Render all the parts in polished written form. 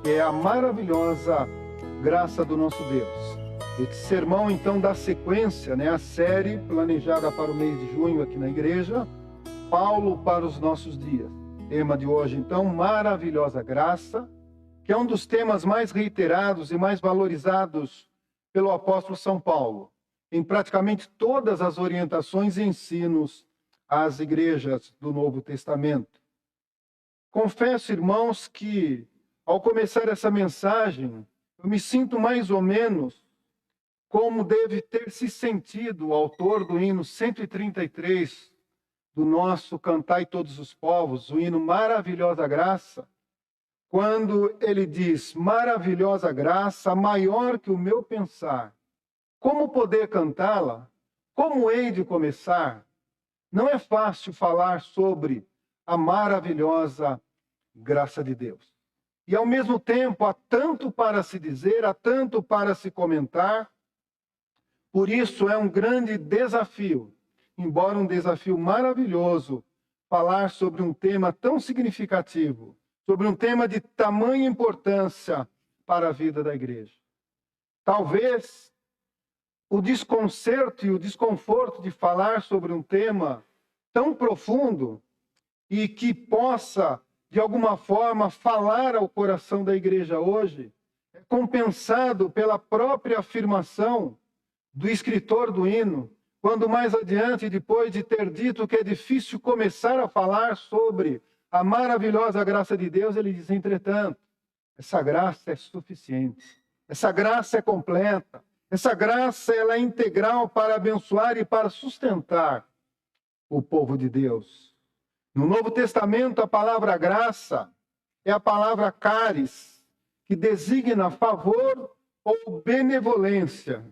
que é a maravilhosa graça do nosso Deus. Esse sermão, então, dá sequência, à série planejada para o mês de junho aqui na igreja, Paulo para os nossos dias. Tema de hoje, então, maravilhosa graça, que é um dos temas mais reiterados e mais valorizados pelo apóstolo São Paulo, em praticamente todas as orientações e ensinos às igrejas do Novo Testamento. Confesso, irmãos, que ao começar essa mensagem, eu me sinto mais ou menos como deve ter se sentido o autor do hino 133 do nosso Cantai Todos os Povos, o hino Maravilhosa Graça, quando ele diz: maravilhosa graça, maior que o meu pensar. Como poder cantá-la? Como hei de começar? Não é fácil falar sobre a maravilhosa graça de Deus. E, ao mesmo tempo, há tanto para se dizer, há tanto para se comentar. Por isso, é um grande desafio, embora um desafio maravilhoso, falar sobre um tema tão significativo, sobre um tema de tamanha importância para a vida da igreja. Talvez o desconcerto e o desconforto de falar sobre um tema tão profundo e que possa, de alguma forma, falar ao coração da igreja hoje, é compensado pela própria afirmação do escritor do hino, quando mais adiante, depois de ter dito que é difícil começar a falar sobre a maravilhosa graça de Deus, ele diz: entretanto, essa graça é suficiente, essa graça é completa, essa graça ela é integral para abençoar e para sustentar o povo de Deus. No Novo Testamento, a palavra graça é a palavra caris, que designa favor ou benevolência.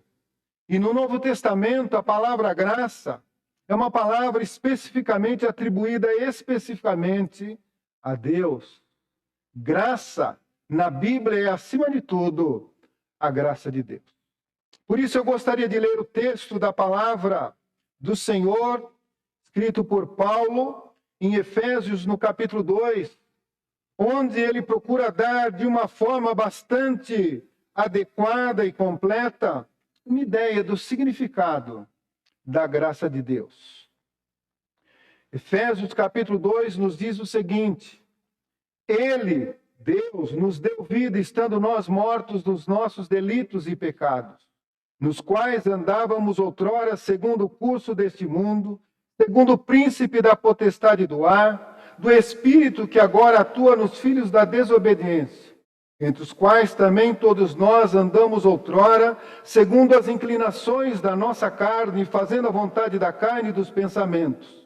E no Novo Testamento, a palavra graça é uma palavra especificamente atribuída especificamente a Deus. Graça, na Bíblia, é, acima de tudo, a graça de Deus. Por isso, eu gostaria de ler o texto da palavra do Senhor, escrito por Paulo, em Efésios, no capítulo 2, onde ele procura dar, de uma forma bastante adequada e completa, uma ideia do significado da graça de Deus. Efésios, capítulo 2, nos diz o seguinte: Ele, Deus, nos deu vida, estando nós mortos nos nossos delitos e pecados, nos quais andávamos outrora segundo o curso deste mundo, segundo o príncipe da potestade do ar, do espírito que agora atua nos filhos da desobediência, entre os quais também todos nós andamos outrora, segundo as inclinações da nossa carne, fazendo a vontade da carne e dos pensamentos.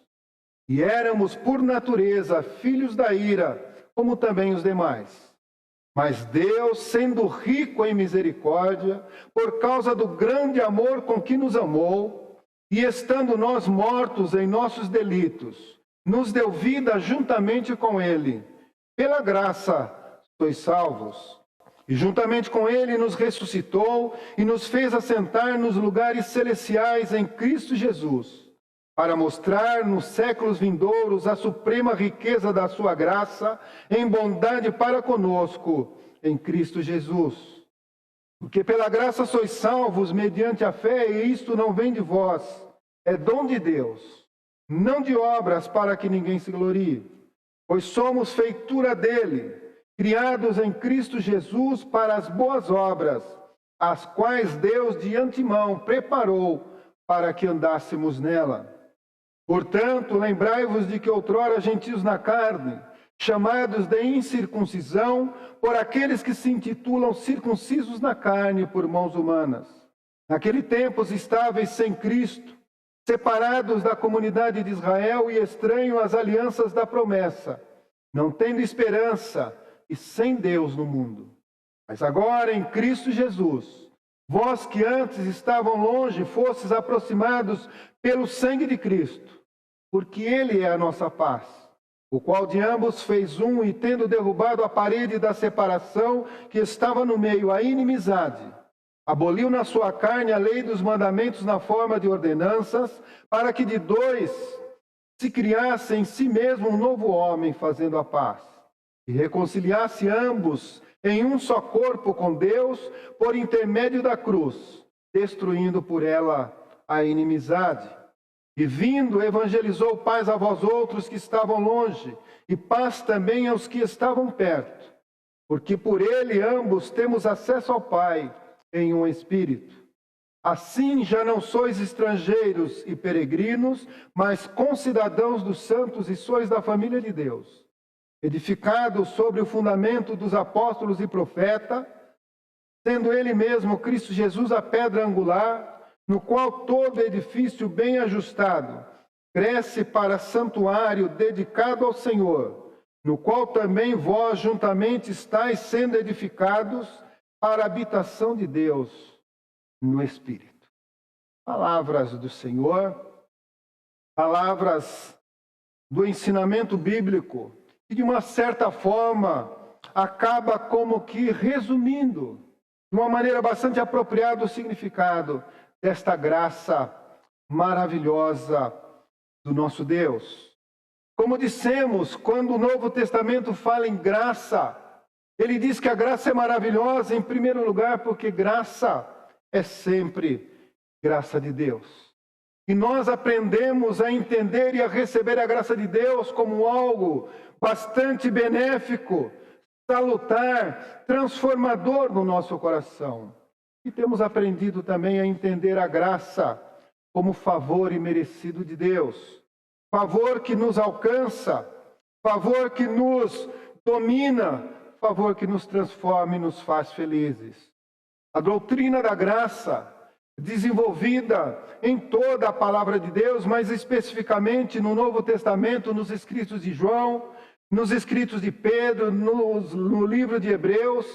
E éramos, por natureza, filhos da ira, como também os demais. Mas Deus, sendo rico em misericórdia, por causa do grande amor com que nos amou, e estando nós mortos em nossos delitos, nos deu vida juntamente com Ele. Pela graça sois salvos. E juntamente com Ele nos ressuscitou e nos fez assentar nos lugares celestiais em Cristo Jesus, para mostrar nos séculos vindouros a suprema riqueza da sua graça em bondade para conosco em Cristo Jesus. Porque pela graça sois salvos mediante a fé, e isto não vem de vós, é dom de Deus, não de obras para que ninguém se glorie, pois somos feitura dele, criados em Cristo Jesus para as boas obras, as quais Deus de antemão preparou para que andássemos nela. Portanto, lembrai-vos de que outrora gentios na carne, chamados de incircuncisão por aqueles que se intitulam circuncisos na carne por mãos humanas. Naquele tempo os estáveis sem Cristo, separados da comunidade de Israel e estranhos às alianças da promessa, não tendo esperança e sem Deus no mundo. Mas agora em Cristo Jesus, vós que antes estavam longe, fostes aproximados pelo sangue de Cristo, porque Ele é a nossa paz, o qual de ambos fez um, e tendo derrubado a parede da separação que estava no meio, a inimizade, aboliu na sua carne a lei dos mandamentos na forma de ordenanças, para que de dois se criasse em si mesmo um novo homem, fazendo a paz, e reconciliasse ambos em um só corpo com Deus, por intermédio da cruz, destruindo por ela a inimizade. E vindo, evangelizou paz a vós outros que estavam longe, e paz também aos que estavam perto, porque por ele ambos temos acesso ao Pai em um Espírito. Assim já não sois estrangeiros e peregrinos, mas concidadãos dos santos e sois da família de Deus, edificados sobre o fundamento dos apóstolos e profetas, sendo ele mesmo Cristo Jesus a pedra angular, no qual todo edifício bem ajustado cresce para santuário dedicado ao Senhor, no qual também vós juntamente estáis sendo edificados para a habitação de Deus no Espírito. Palavras do Senhor, palavras do ensinamento bíblico, que de uma certa forma acaba como que resumindo, de uma maneira bastante apropriada, o significado desta graça maravilhosa do nosso Deus. Como dissemos, quando o Novo Testamento fala em graça, ele diz que a graça é maravilhosa, em primeiro lugar, porque graça é sempre graça de Deus. E nós aprendemos a entender e a receber a graça de Deus como algo bastante benéfico, salutar, transformador no nosso coração. E temos aprendido também a entender a graça como favor imerecido de Deus. Favor que nos alcança, favor que nos domina, favor que nos transforma e nos faz felizes. A doutrina da graça, desenvolvida em toda a palavra de Deus, mas especificamente no Novo Testamento, nos escritos de João, nos escritos de Pedro, no livro de Hebreus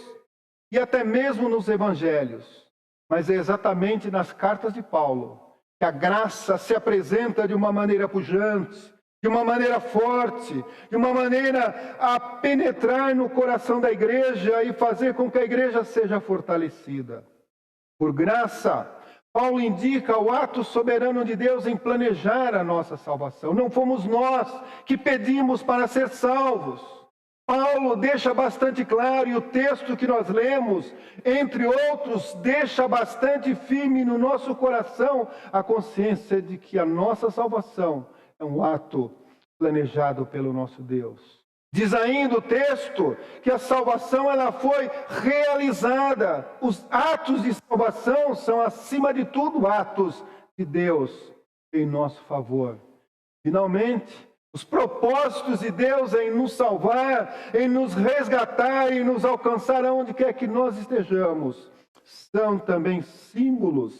e até mesmo nos evangelhos. Mas é exatamente nas cartas de Paulo que a graça se apresenta de uma maneira pujante, de uma maneira forte, de uma maneira a penetrar no coração da igreja e fazer com que a igreja seja fortalecida. Por graça, Paulo indica o ato soberano de Deus em planejar a nossa salvação. Não fomos nós que pedimos para ser salvos. Paulo deixa bastante claro, e o texto que nós lemos, entre outros, deixa bastante firme no nosso coração a consciência de que a nossa salvação é um ato planejado pelo nosso Deus. Diz ainda o texto que a salvação ela foi realizada. Os atos de salvação são, acima de tudo, atos de Deus em nosso favor. Finalmente, os propósitos de Deus em nos salvar, em nos resgatar e nos alcançar aonde quer que nós estejamos, são também símbolos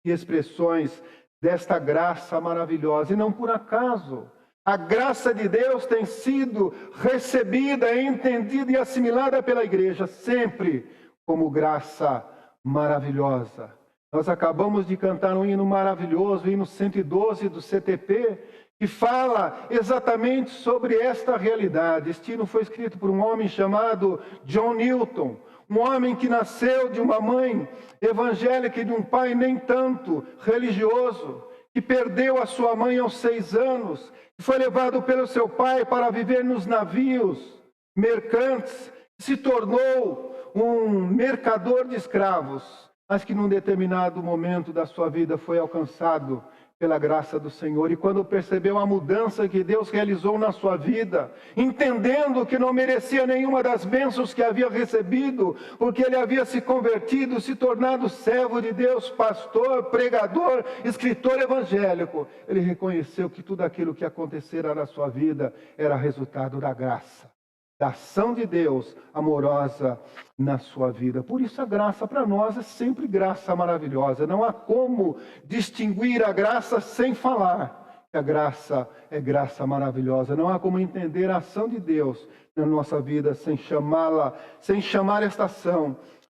e expressões desta graça maravilhosa. E não por acaso, a graça de Deus tem sido recebida, entendida e assimilada pela igreja, sempre como graça maravilhosa. Nós acabamos de cantar um hino maravilhoso, o hino 112 do CTP, que fala exatamente sobre esta realidade. Este hino foi escrito por um homem chamado John Newton, um homem que nasceu de uma mãe evangélica e de um pai nem tanto religioso, que perdeu a sua mãe aos 6 anos, que foi levado pelo seu pai para viver nos navios mercantes, se tornou um mercador de escravos, mas que num determinado momento da sua vida foi alcançado pela graça do Senhor. E quando percebeu a mudança que Deus realizou na sua vida, entendendo que não merecia nenhuma das bênçãos que havia recebido, porque ele havia se convertido, se tornado servo de Deus, pastor, pregador, escritor evangélico, ele reconheceu que tudo aquilo que acontecera na sua vida era resultado da graça, da ação de Deus amorosa na sua vida. Por isso a graça para nós é sempre graça maravilhosa. Não há como distinguir a graça sem falar que a graça é graça maravilhosa. Não há como entender a ação de Deus na nossa vida sem chamar esta ação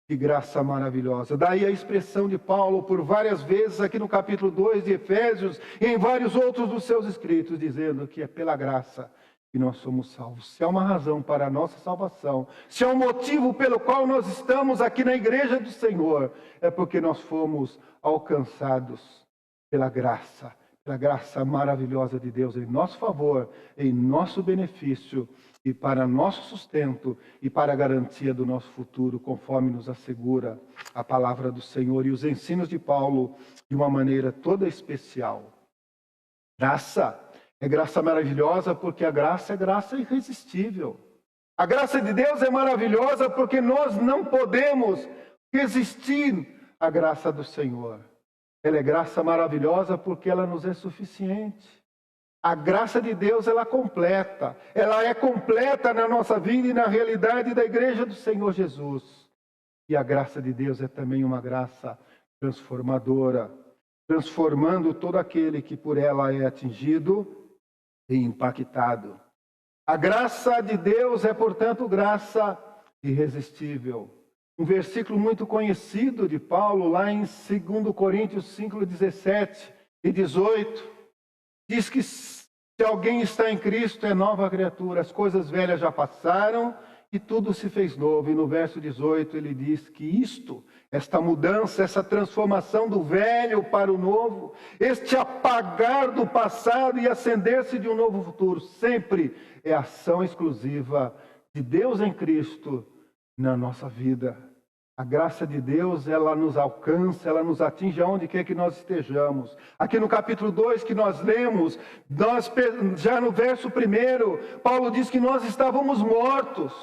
de graça maravilhosa. Daí a expressão de Paulo por várias vezes aqui no capítulo 2 de Efésios e em vários outros dos seus escritos, dizendo que é pela graça que nós somos salvos. Se há uma razão para a nossa salvação, se há um motivo pelo qual nós estamos aqui na igreja do Senhor, é porque nós fomos alcançados pela graça maravilhosa de Deus em nosso favor, em nosso benefício e para nosso sustento e para a garantia do nosso futuro, conforme nos assegura a palavra do Senhor e os ensinos de Paulo de uma maneira toda especial. Graça é graça maravilhosa porque a graça é graça irresistível. A graça de Deus é maravilhosa porque nós não podemos resistir à graça do Senhor. Ela é graça maravilhosa porque ela nos é suficiente. A graça de Deus, ela é completa na nossa vida e na realidade da igreja do Senhor Jesus. E a graça de Deus é também uma graça transformadora, transformando todo aquele que por ela é atingido e impactado. A graça de Deus é, portanto, graça irresistível. Um versículo muito conhecido de Paulo, lá em 2 Coríntios 5, 17 e 18, diz que se alguém está em Cristo, é nova criatura. As coisas velhas já passaram e tudo se fez novo. E no verso 18 ele diz que esta mudança, essa transformação do velho para o novo, este apagar do passado e acender-se de um novo futuro, sempre é ação exclusiva de Deus em Cristo na nossa vida. A graça de Deus, ela nos alcança, ela nos atinge aonde quer que nós estejamos. Aqui no capítulo 2 que nós lemos, já no verso 1, Paulo diz que nós estávamos mortos.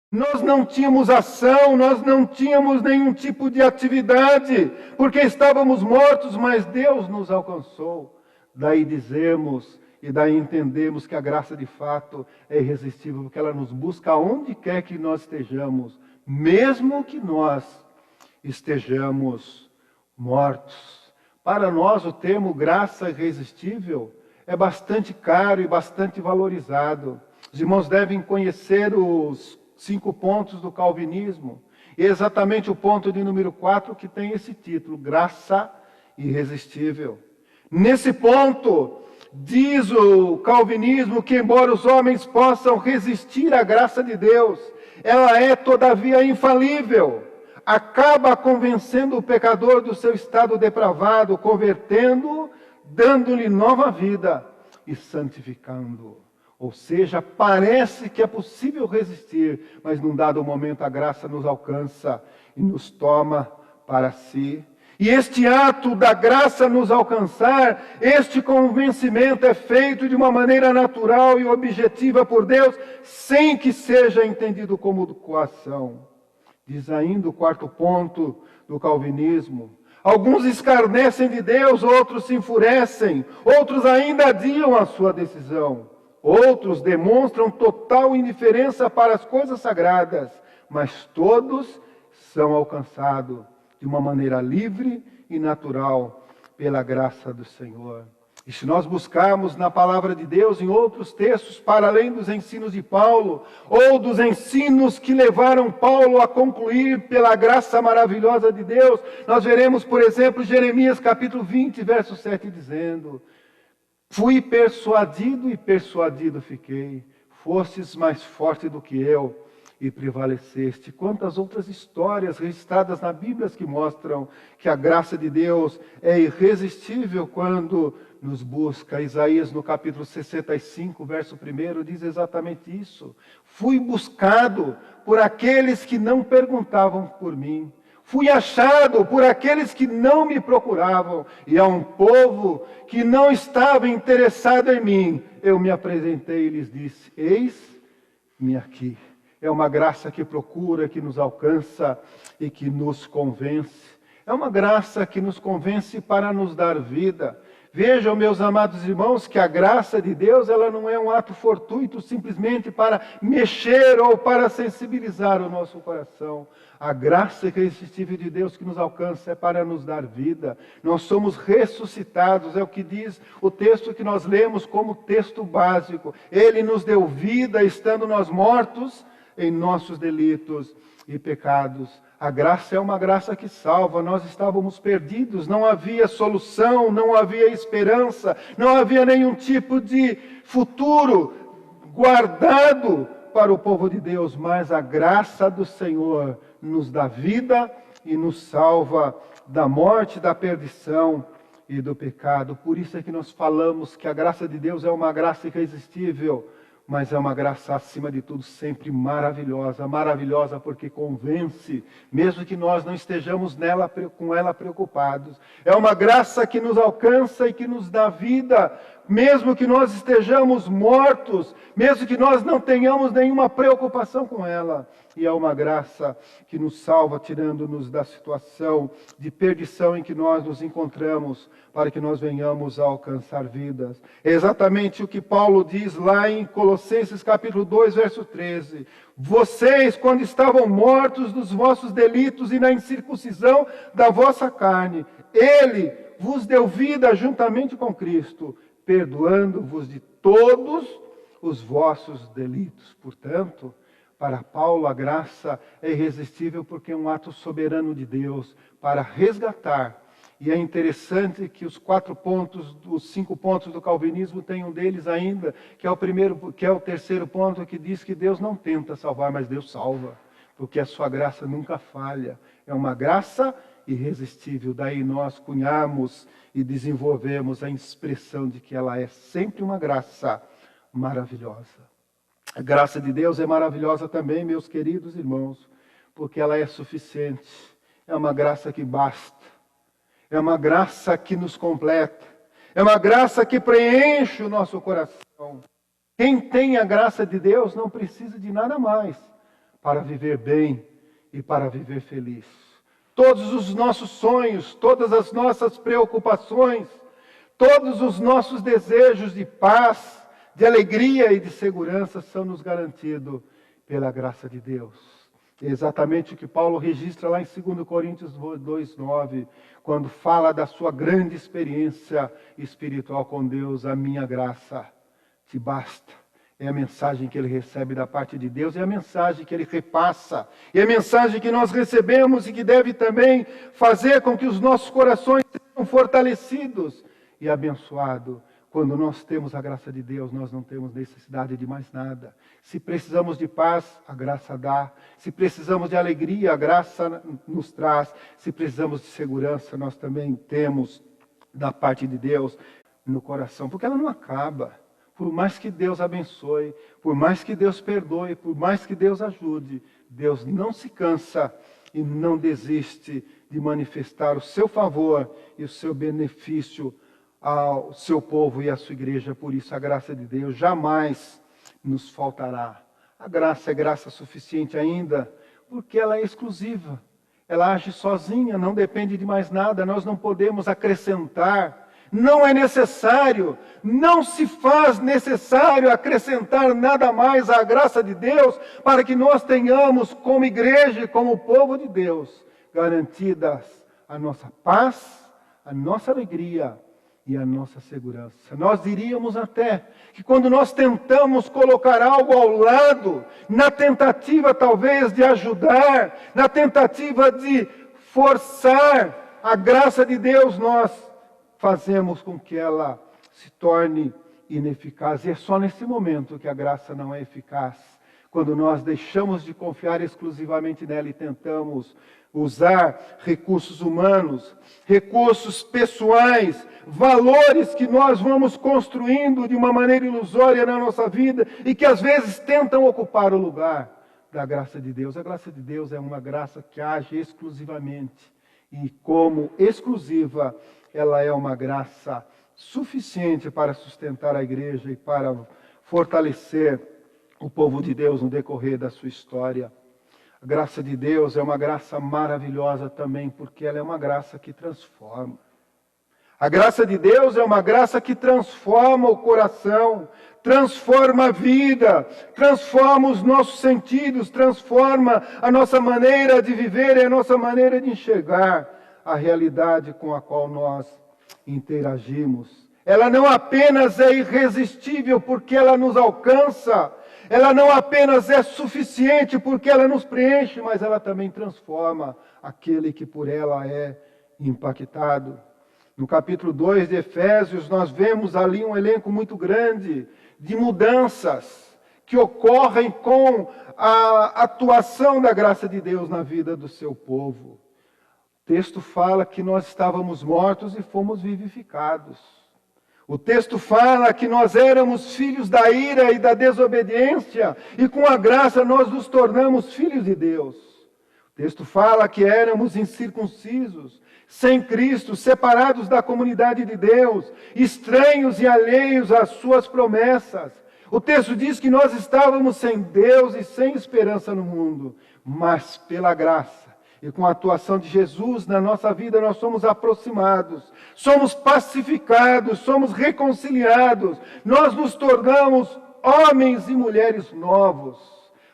Nós não tínhamos ação, nós não tínhamos nenhum tipo de atividade, porque estávamos mortos, mas Deus nos alcançou. Daí dizemos e daí entendemos que a graça de fato é irresistível, porque ela nos busca aonde quer que nós estejamos, mesmo que nós estejamos mortos. Para nós o termo graça irresistível é bastante caro e bastante valorizado. Os irmãos devem conhecer os 5 pontos do calvinismo, e é exatamente o ponto de número 4 que tem esse título, graça irresistível. Nesse ponto, diz o calvinismo que embora os homens possam resistir à graça de Deus, ela é todavia infalível, acaba convencendo o pecador do seu estado depravado, convertendo-o, dando-lhe nova vida e santificando-o. Ou seja, parece que é possível resistir, mas num dado momento a graça nos alcança e nos toma para si. E este ato da graça nos alcançar, este convencimento é feito de uma maneira natural e objetiva por Deus, sem que seja entendido como coação. Diz ainda o 4º ponto do calvinismo: alguns escarnecem de Deus, outros se enfurecem, outros ainda adiam a sua decisão. Outros demonstram total indiferença para as coisas sagradas, mas todos são alcançados de uma maneira livre e natural pela graça do Senhor. E se nós buscarmos na palavra de Deus, em outros textos, para além dos ensinos de Paulo, ou dos ensinos que levaram Paulo a concluir pela graça maravilhosa de Deus, nós veremos, por exemplo, Jeremias capítulo 20, verso 7, dizendo: fui persuadido e persuadido fiquei, fostes mais forte do que eu e prevaleceste. Quantas outras histórias registradas na Bíblia que mostram que a graça de Deus é irresistível quando nos busca. Isaías no capítulo 65, verso 1, diz exatamente isso. Fui buscado por aqueles que não perguntavam por mim. Fui achado por aqueles que não me procuravam, e a um povo que não estava interessado em mim, eu me apresentei e lhes disse: eis-me aqui. É uma graça que procura, que nos alcança e que nos convence. É uma graça que nos convence para nos dar vida. Vejam, meus amados irmãos, que a graça de Deus, ela não é um ato fortuito simplesmente para mexer ou para sensibilizar o nosso coração. A graça irresistível de Deus que nos alcança é para nos dar vida. Nós somos ressuscitados, é o que diz o texto que nós lemos como texto básico. Ele nos deu vida estando nós mortos em nossos delitos e pecados. A graça é uma graça que salva. Nós estávamos perdidos, não havia solução, não havia esperança, não havia nenhum tipo de futuro guardado para o povo de Deus, mas a graça do Senhor nos dá vida e nos salva da morte, da perdição e do pecado. Por isso é que nós falamos que a graça de Deus é uma graça irresistível, mas é uma graça acima de tudo sempre maravilhosa, maravilhosa porque convence, mesmo que nós não estejamos com ela preocupados. É uma graça que nos alcança e que nos dá vida, mesmo que nós estejamos mortos, mesmo que nós não tenhamos nenhuma preocupação com ela. E é uma graça que nos salva, tirando-nos da situação de perdição em que nós nos encontramos, para que nós venhamos a alcançar vidas. É exatamente o que Paulo diz lá em Colossenses capítulo 2, verso 13. Vocês, quando estavam mortos dos vossos delitos e na incircuncisão da vossa carne, Ele vos deu vida juntamente com Cristo, perdoando-vos de todos os vossos delitos. Portanto, para Paulo, a graça é irresistível porque é um ato soberano de Deus para resgatar. E é interessante que os 5 pontos do calvinismo tem um deles ainda, que é o terceiro ponto, que diz que Deus não tenta salvar, mas Deus salva, porque a sua graça nunca falha. É uma graça irresistível. Daí nós cunhamos e desenvolvemos a expressão de que ela é sempre uma graça maravilhosa. A graça de Deus é maravilhosa também, meus queridos irmãos, porque ela é suficiente. É uma graça que basta. É uma graça que nos completa. É uma graça que preenche o nosso coração. Quem tem a graça de Deus não precisa de nada mais para viver bem e para viver feliz. Todos os nossos sonhos, todas as nossas preocupações, todos os nossos desejos de paz, de alegria e de segurança são-nos garantidos pela graça de Deus. É exatamente o que Paulo registra lá em 2 Coríntios 2,9, quando fala da sua grande experiência espiritual com Deus. A minha graça te basta. É a mensagem que ele recebe da parte de Deus, é a mensagem que ele repassa, é a mensagem que nós recebemos e que deve também fazer com que os nossos corações sejam fortalecidos e abençoados. Quando nós temos a graça de Deus, nós não temos necessidade de mais nada. Se precisamos de paz, a graça dá. Se precisamos de alegria, a graça nos traz. Se precisamos de segurança, nós também temos da parte de Deus no coração. Porque ela não acaba. Por mais que Deus abençoe, por mais que Deus perdoe, por mais que Deus ajude, Deus não se cansa e não desiste de manifestar o seu favor e o seu benefício ao seu povo e à sua igreja. Por isso a graça de Deus jamais nos faltará. A graça é graça suficiente ainda, porque ela é exclusiva. Ela age sozinha, não depende de mais nada, nós não podemos acrescentar. Não é necessário, não se faz necessário acrescentar nada mais à graça de Deus para que nós tenhamos como igreja e como povo de Deus garantidas a nossa paz, a nossa alegria e a nossa segurança. Nós diríamos até que quando nós tentamos colocar algo ao lado, na tentativa talvez de ajudar, na tentativa de forçar a graça de Deus, nós fazemos com que ela se torne ineficaz. E é só nesse momento que a graça não é eficaz. Quando nós deixamos de confiar exclusivamente nela e tentamos usar recursos humanos, recursos pessoais, valores que nós vamos construindo de uma maneira ilusória na nossa vida e que às vezes tentam ocupar o lugar da graça de Deus. A graça de Deus é uma graça que age exclusivamente e, como exclusiva, ela é uma graça suficiente para sustentar a igreja e para fortalecer o povo de Deus no decorrer da sua história. A graça de Deus é uma graça maravilhosa também, porque ela é uma graça que transforma. A graça de Deus é uma graça que transforma o coração, transforma a vida, transforma os nossos sentidos, transforma a nossa maneira de viver e a nossa maneira de enxergar a realidade com a qual nós interagimos. Ela não apenas é irresistível porque ela nos alcança, ela não apenas é suficiente porque ela nos preenche, mas ela também transforma aquele que por ela é impactado. No capítulo 2 de Efésios, nós vemos ali um elenco muito grande de mudanças que ocorrem com a atuação da graça de Deus na vida do seu povo. O texto fala que nós estávamos mortos e fomos vivificados. O texto fala que nós éramos filhos da ira e da desobediência, e com a graça nós nos tornamos filhos de Deus. O texto fala que éramos incircuncisos, sem Cristo, separados da comunidade de Deus, estranhos e alheios às suas promessas. O texto diz que nós estávamos sem Deus e sem esperança no mundo, mas pela graça e com a atuação de Jesus na nossa vida, nós somos aproximados, somos pacificados, somos reconciliados, nós nos tornamos homens e mulheres novos,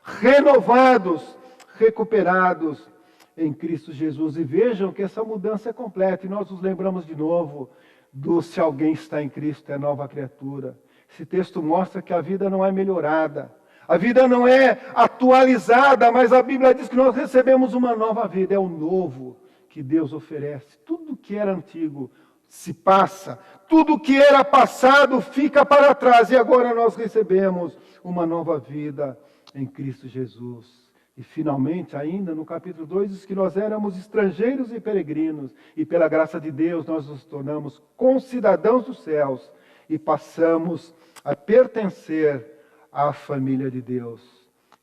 renovados, recuperados em Cristo Jesus. E vejam que essa mudança é completa, e nós nos lembramos de novo do se alguém está em Cristo, é nova criatura. Esse texto mostra que a vida não é melhorada, a vida não é atualizada, mas a Bíblia diz que nós recebemos uma nova vida, é o novo que Deus oferece. Tudo que era antigo se passa, tudo que era passado fica para trás, e agora nós recebemos uma nova vida em Cristo Jesus. E finalmente, ainda no capítulo 2, diz que nós éramos estrangeiros e peregrinos, e pela graça de Deus nós nos tornamos concidadãos dos céus, e passamos a pertencer à família de Deus.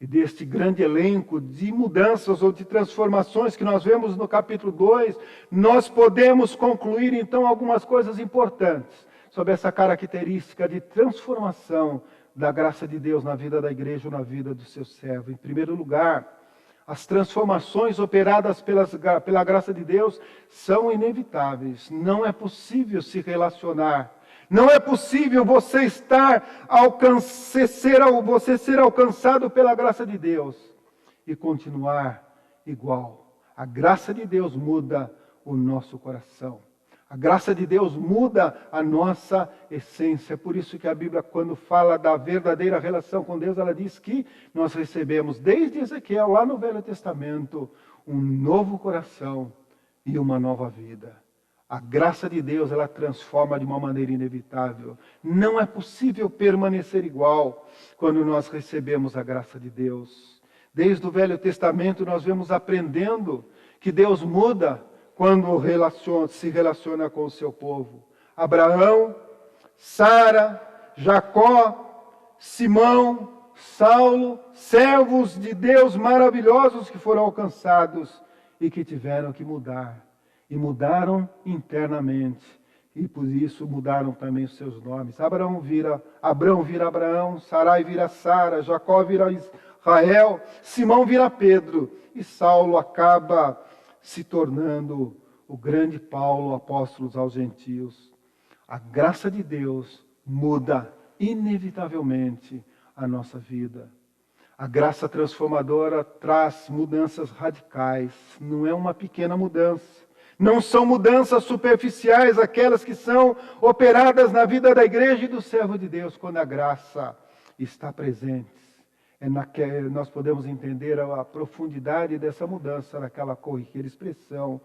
E deste grande elenco de mudanças ou de transformações que nós vemos no capítulo 2, nós podemos concluir então algumas coisas importantes sobre essa característica de transformação da graça de Deus na vida da igreja ou na vida do seu servo. Em primeiro lugar, as transformações operadas pela graça de Deus são inevitáveis. Não é possível se relacionar, não é possível você ser alcançado pela graça de Deus e continuar igual. A graça de Deus muda o nosso coração. A graça de Deus muda a nossa essência. Por isso que a Bíblia, quando fala da verdadeira relação com Deus, ela diz que nós recebemos, desde Ezequiel, lá no Velho Testamento, um novo coração e uma nova vida. A graça de Deus, ela transforma de uma maneira inevitável. Não é possível permanecer igual quando nós recebemos a graça de Deus. Desde o Velho Testamento, nós vemos aprendendo que Deus muda quando se relaciona com o seu povo. Abraão, Sara, Jacó, Simão, Saulo, servos de Deus maravilhosos que foram alcançados e que tiveram que mudar. E mudaram internamente. E por isso mudaram também os seus nomes. Abraão vira Abraão, Sarai vira Sara, Jacó vira Israel, Simão vira Pedro. E Saulo acaba se tornando o grande Paulo, apóstolo aos gentios. A graça de Deus muda inevitavelmente a nossa vida. A graça transformadora traz mudanças radicais. Não é uma pequena mudança. Não são mudanças superficiais, aquelas que são operadas na vida da igreja e do servo de Deus, quando a graça está presente. Nós podemos entender a profundidade dessa mudança naquela corriqueira expressão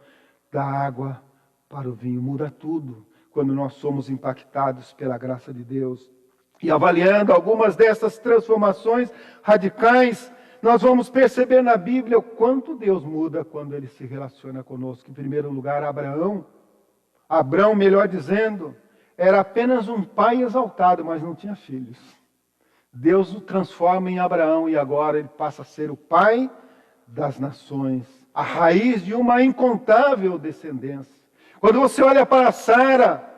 da água para o vinho. Muda tudo quando nós somos impactados pela graça de Deus. E avaliando algumas dessas transformações radicais, nós vamos perceber na Bíblia o quanto Deus muda quando Ele se relaciona conosco. Em primeiro lugar, Abrão, melhor dizendo, era apenas um pai exaltado, mas não tinha filhos. Deus o transforma em Abraão e agora ele passa a ser o pai das nações, a raiz de uma incontável descendência. Quando você olha para Sara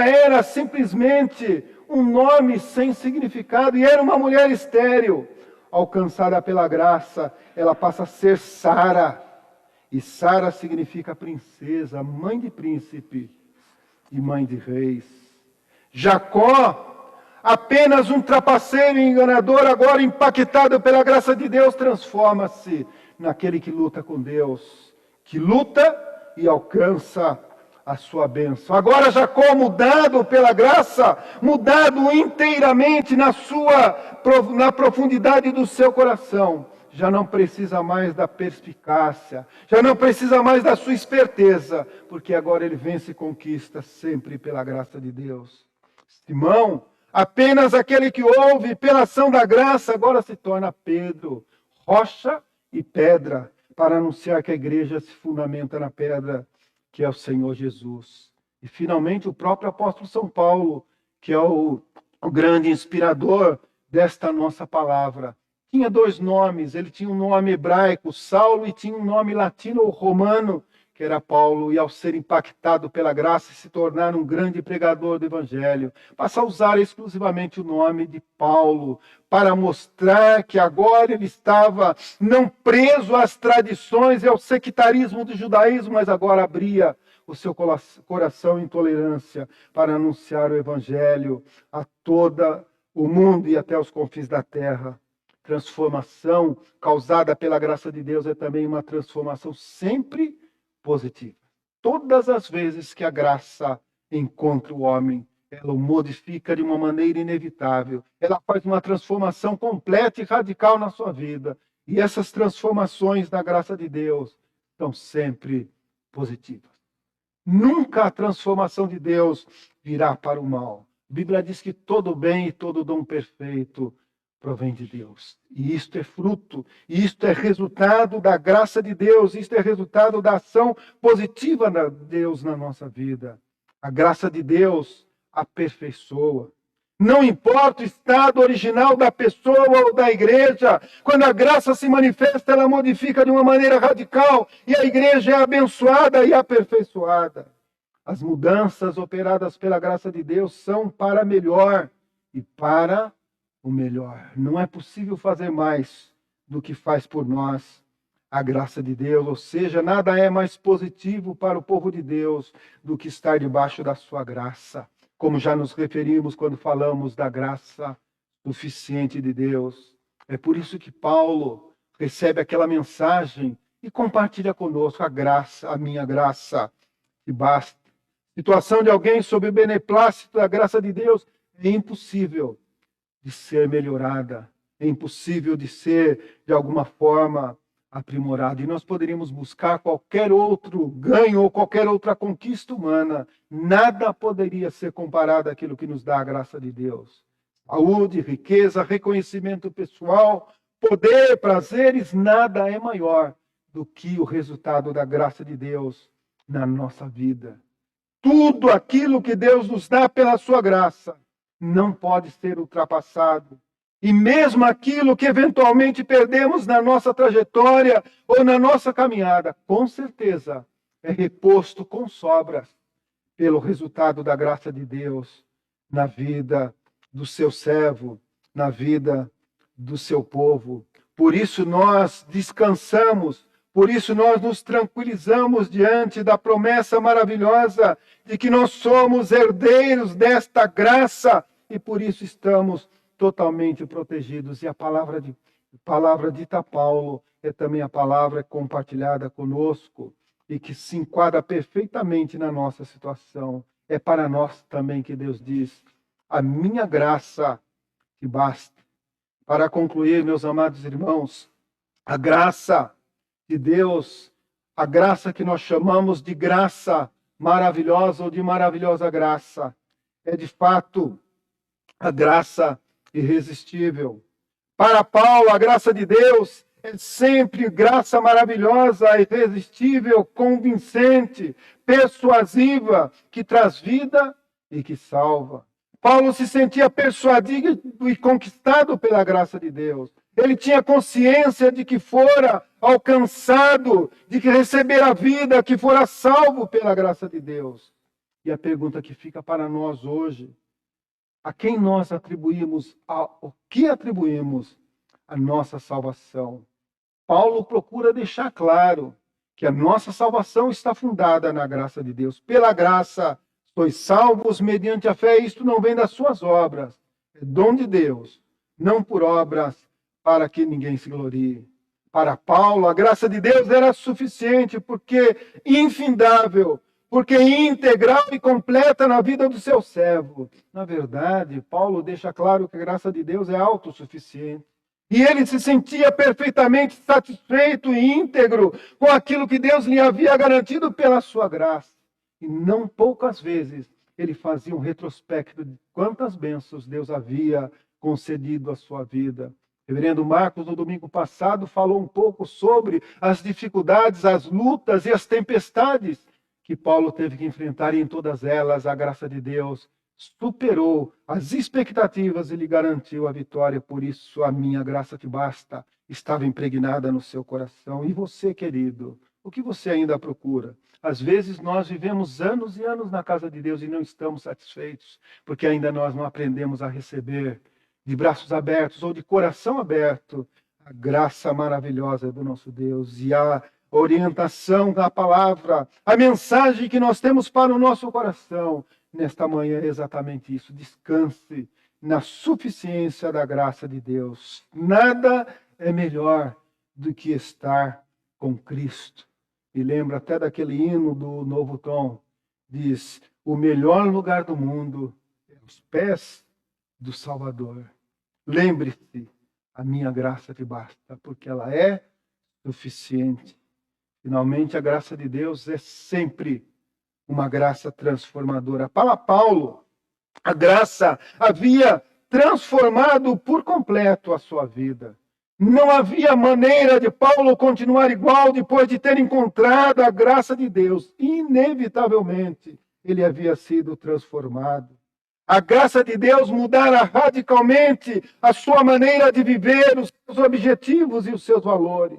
era simplesmente um nome sem significado e era uma mulher estéril. Alcançada pela graça, ela passa a ser Sara. E Sara significa princesa, mãe de príncipe e mãe de reis. Jacó, apenas um trapaceiro e enganador, agora impactado pela graça de Deus, transforma-se naquele que luta com Deus, que luta e alcança a sua bênção. Agora Jacó, mudado pela graça, mudado inteiramente na profundidade do seu coração, já não precisa mais da perspicácia, já não precisa mais da sua esperteza, porque agora ele vence e conquista sempre pela graça de Deus. Simão, apenas aquele que ouve pela ação da graça, agora se torna Pedro, rocha e pedra, para anunciar que a igreja se fundamenta na pedra, que é o Senhor Jesus. E, finalmente, o próprio apóstolo São Paulo, que é o grande inspirador desta nossa palavra. Tinha dois nomes, ele tinha um nome hebraico, Saulo, e tinha um nome latino ou romano, que era Paulo, e ao ser impactado pela graça, se tornar um grande pregador do evangelho, passa a usar exclusivamente o nome de Paulo, para mostrar que agora ele estava não preso às tradições e ao sectarismo do judaísmo, mas agora abria o seu coração em tolerância para anunciar o evangelho a todo o mundo e até os confins da terra. Transformação causada pela graça de Deus é também uma transformação sempre positiva. Todas as vezes que a graça encontra o homem, ela o modifica de uma maneira inevitável. Ela faz uma transformação completa e radical na sua vida. E essas transformações da graça de Deus são sempre positivas. Nunca a transformação de Deus virá para o mal. A Bíblia diz que todo bem e todo dom perfeito provém de Deus. E isto é fruto, e isto é resultado da graça de Deus, isto é resultado da ação positiva de Deus na nossa vida. A graça de Deus aperfeiçoa. Não importa o estado original da pessoa ou da igreja, quando a graça se manifesta, ela modifica de uma maneira radical e a igreja é abençoada e aperfeiçoada. As mudanças operadas pela graça de Deus são para melhor e para o melhor. Não é possível fazer mais do que faz por nós a graça de Deus, ou seja, nada é mais positivo para o povo de Deus do que estar debaixo da sua graça. Como já nos referimos quando falamos da graça suficiente de Deus. É por isso que Paulo recebe aquela mensagem e compartilha conosco a graça, a minha graça, que basta. Situação de alguém sob o beneplácito da graça de Deus é impossível de ser melhorada, é impossível de ser, de alguma forma, aprimorada. E nós poderíamos buscar qualquer outro ganho ou qualquer outra conquista humana. Nada poderia ser comparado àquilo que nos dá a graça de Deus. Saúde, riqueza, reconhecimento pessoal, poder, prazeres, nada é maior do que o resultado da graça de Deus na nossa vida. Tudo aquilo que Deus nos dá pela sua graça não pode ser ultrapassado. E mesmo aquilo que eventualmente perdemos na nossa trajetória ou na nossa caminhada, com certeza é reposto com sobras pelo resultado da graça de Deus na vida do seu servo, na vida do seu povo. Por isso nós descansamos, por isso nós nos tranquilizamos diante da promessa maravilhosa de que nós somos herdeiros desta graça e por isso estamos totalmente protegidos. E a palavra dita a Paulo é também a palavra compartilhada conosco e que se enquadra perfeitamente na nossa situação. É para nós também que Deus diz: a minha graça te basta. Para concluir, meus amados irmãos, a graça de Deus, a graça que nós chamamos de graça maravilhosa ou de maravilhosa graça, é de fato a graça irresistível. Para Paulo, a graça de Deus é sempre graça maravilhosa, irresistível, convincente, persuasiva, que traz vida e que salva. Paulo se sentia persuadido e conquistado pela graça de Deus. Ele tinha consciência de que fora alcançado, de que recebera a vida, que fora salvo pela graça de Deus. E a pergunta que fica para nós hoje: a quem nós atribuímos, o que atribuímos a nossa salvação? Paulo procura deixar claro que a nossa salvação está fundada na graça de Deus. Pela graça sois salvos mediante a fé. Isto não vem das suas obras, é dom de Deus, não por obras para que ninguém se glorie. Para Paulo, a graça de Deus era suficiente, porque infindável, porque integral e completa na vida do seu servo. Na verdade, Paulo deixa claro que a graça de Deus é autossuficiente. E ele se sentia perfeitamente satisfeito e íntegro com aquilo que Deus lhe havia garantido pela sua graça. E não poucas vezes ele fazia um retrospecto de quantas bênçãos Deus havia concedido à sua vida. O reverendo Marcos, no domingo passado, falou um pouco sobre as dificuldades, as lutas e as tempestades que Paulo teve que enfrentar, e em todas elas a graça de Deus superou as expectativas e lhe garantiu a vitória. Por isso, a minha graça te basta estava impregnada no seu coração. E você, querido, o que você ainda procura? Às vezes nós vivemos anos e anos na casa de Deus e não estamos satisfeitos, porque ainda nós não aprendemos a receber de braços abertos ou de coração aberto a graça maravilhosa do nosso Deus e a orientação da palavra, a mensagem que nós temos para o nosso coração. Nesta manhã é exatamente isso. Descanse na suficiência da graça de Deus. Nada é melhor do que estar com Cristo. E lembra até daquele hino do Novo Tom, diz: o melhor lugar do mundo é aos pés do Salvador. Lembre-se, a minha graça te basta, porque ela é suficiente. Finalmente, a graça de Deus é sempre uma graça transformadora. Para Paulo, a graça havia transformado por completo a sua vida. Não havia maneira de Paulo continuar igual depois de ter encontrado a graça de Deus. Inevitavelmente, ele havia sido transformado. A graça de Deus mudara radicalmente a sua maneira de viver, os seus objetivos e os seus valores.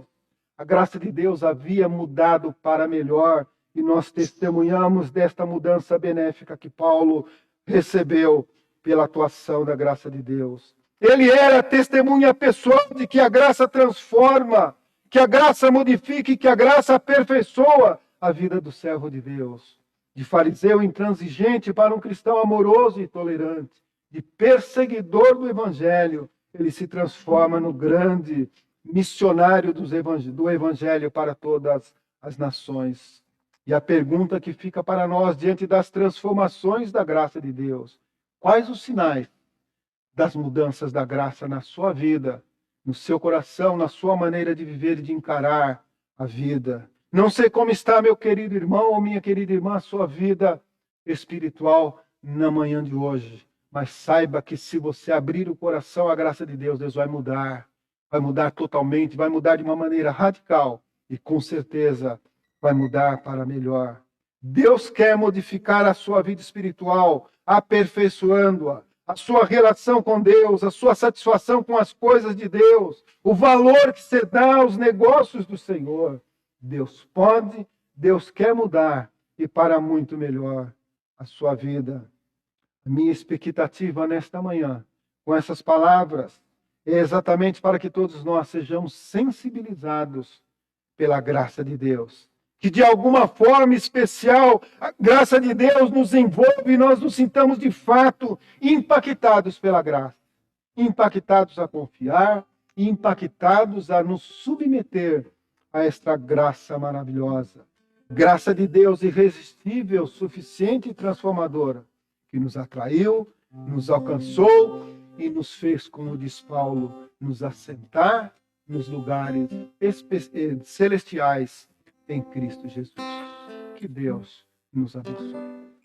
A graça de Deus havia mudado para melhor e nós testemunhamos desta mudança benéfica que Paulo recebeu pela atuação da graça de Deus. Ele era testemunha pessoal de que a graça transforma, que a graça modifica e que a graça aperfeiçoa a vida do servo de Deus. De fariseu intransigente para um cristão amoroso e tolerante, de perseguidor do evangelho, ele se transforma no grande missionário do evangelho para todas as nações. E a pergunta que fica para nós diante das transformações da graça de Deus: quais os sinais das mudanças da graça na sua vida, no seu coração, na sua maneira de viver e de encarar a vida? Não sei como está, meu querido irmão ou minha querida irmã, a sua vida espiritual na manhã de hoje. Mas saiba que se você abrir o coração à graça de Deus, Deus vai mudar totalmente, vai mudar de uma maneira radical e com certeza vai mudar para melhor. Deus quer modificar a sua vida espiritual, aperfeiçoando-a, a sua relação com Deus, a sua satisfação com as coisas de Deus, o valor que você dá aos negócios do Senhor. Deus pode, Deus quer mudar e para muito melhor a sua vida. A minha expectativa nesta manhã, com essas palavras, é exatamente para que todos nós sejamos sensibilizados pela graça de Deus. Que de alguma forma especial a graça de Deus nos envolve e nós nos sintamos de fato impactados pela graça. Impactados a confiar, impactados a nos submeter a esta graça maravilhosa. Graça de Deus irresistível, suficiente e transformadora, que nos atraiu, nos alcançou e nos fez, como diz Paulo, nos assentar nos lugares celestiais em Cristo Jesus. Que Deus nos abençoe.